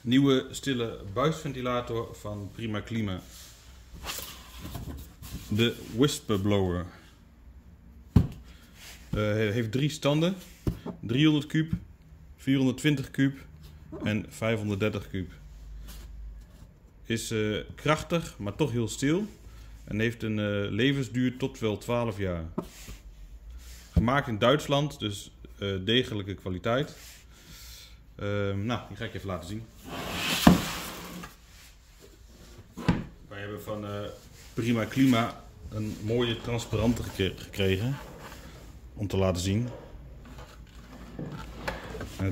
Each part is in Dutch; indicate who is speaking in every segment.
Speaker 1: Nieuwe stille buisventilator van Prima Klima. De Whisperblower. Heeft 3 standen. 300 kub, 420 kub en 530 kub. Is krachtig, maar toch heel stil. En heeft een levensduur tot wel 12 jaar. Gemaakt in Duitsland, dus degelijke kwaliteit. Nou, die ga ik even laten zien. Wij hebben van Prima Klima een mooie transparante gekregen. Om te laten zien.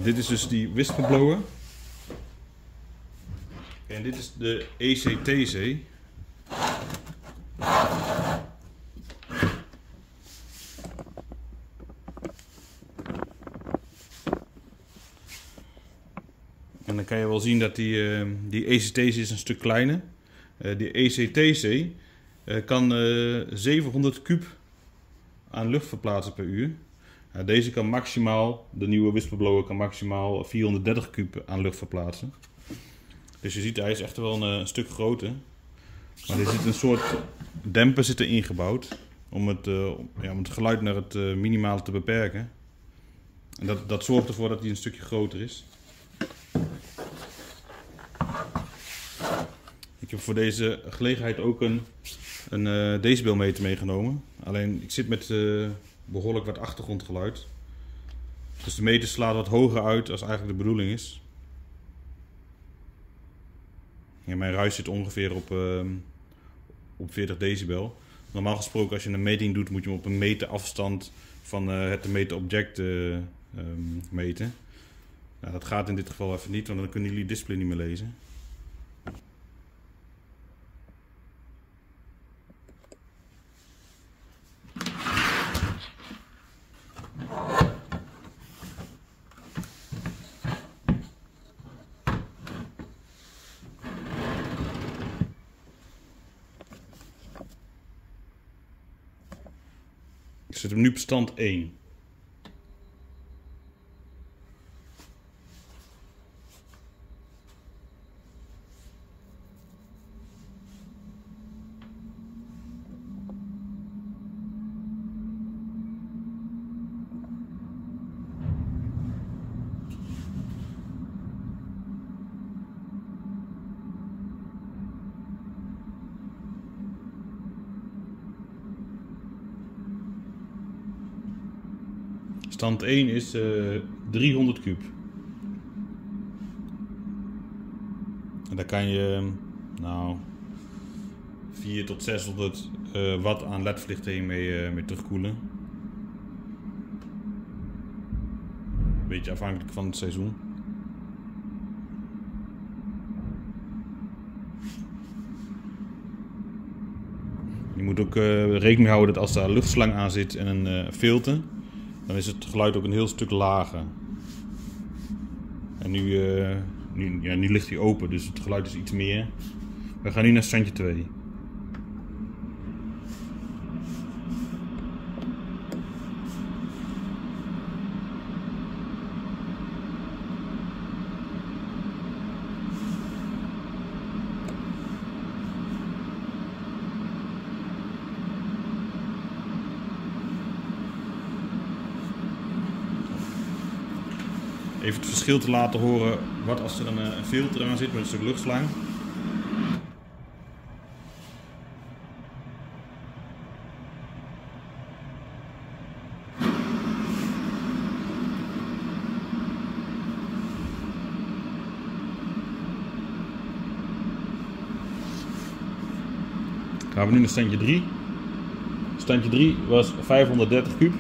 Speaker 1: Dit is dus die Whisperblower. En dit is de ECTC. En dan kan je wel zien dat die ECTC is een stuk kleiner. Die ECTC kan 700 kub aan lucht verplaatsen per uur. Deze kan maximaal, de nieuwe Whisperblower kan maximaal 430 kub aan lucht verplaatsen. Dus je ziet, hij is echt wel een stuk groter. Maar er zit een soort demper ingebouwd om het geluid naar het minimale te beperken. En dat zorgt ervoor dat hij een stukje groter is. Ik heb voor deze gelegenheid ook een decibelmeter meegenomen. Alleen ik zit met behoorlijk wat achtergrondgeluid. Dus de meter slaat wat hoger uit als eigenlijk de bedoeling is. Ja, mijn ruis zit ongeveer op 40 decibel. Normaal gesproken als je een meting doet moet je hem op een meter afstand van het te meten object meten. Nou, dat gaat in dit geval even niet, want dan kunnen jullie het display niet meer lezen. Ik zet hem nu op stand 1. Stand 1 is 300 kub. En daar kan je 400 tot 600 watt aan ledverlichting mee terugkoelen. Beetje afhankelijk van het seizoen. Je moet ook rekening houden dat als daar een luchtslang aan zit en een filter, dan is het geluid ook een heel stuk lager. En nu ligt hij open, dus het geluid is iets meer. We gaan nu naar standje 2. Even het verschil te laten horen wat als er een filter aan zit met een stuk luchtslang. Gaan we nu naar standje 3. Standje 3 was 530 kub.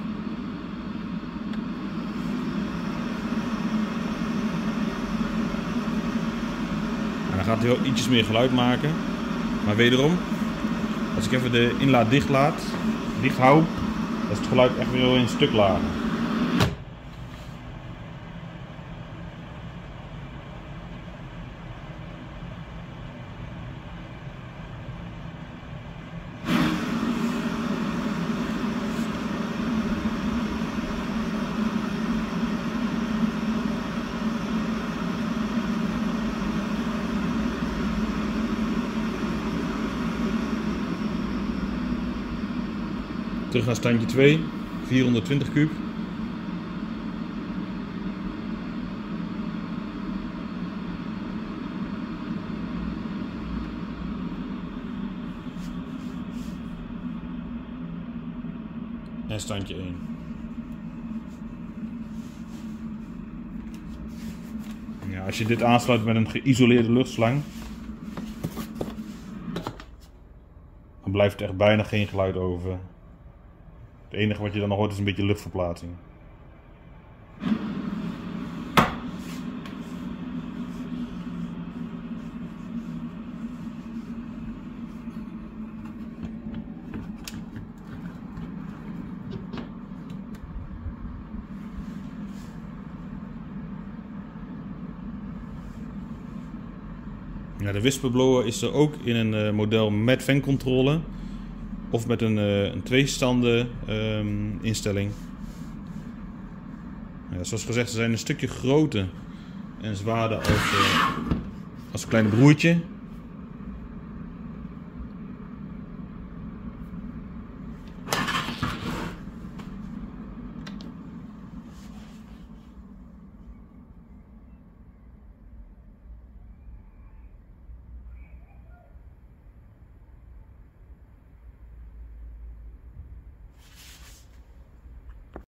Speaker 1: Dan gaat hij wel ietsjes meer geluid maken. Maar wederom, als ik even de inlaat dicht hou, dan is het geluid echt weer een stuk lager. Terug naar standje 2, 420 kub. En standje 1. Ja, als je dit aansluit met een geïsoleerde luchtslang, dan blijft er echt bijna geen geluid over. Het enige wat je dan nog hoort is een beetje luchtverplaatsing. Ja, de whisperblower is er ook in een model met fancontrole of met een tweestanden instelling. Ja, zoals gezegd, ze zijn een stukje groter en zwaarder als een kleine broertje.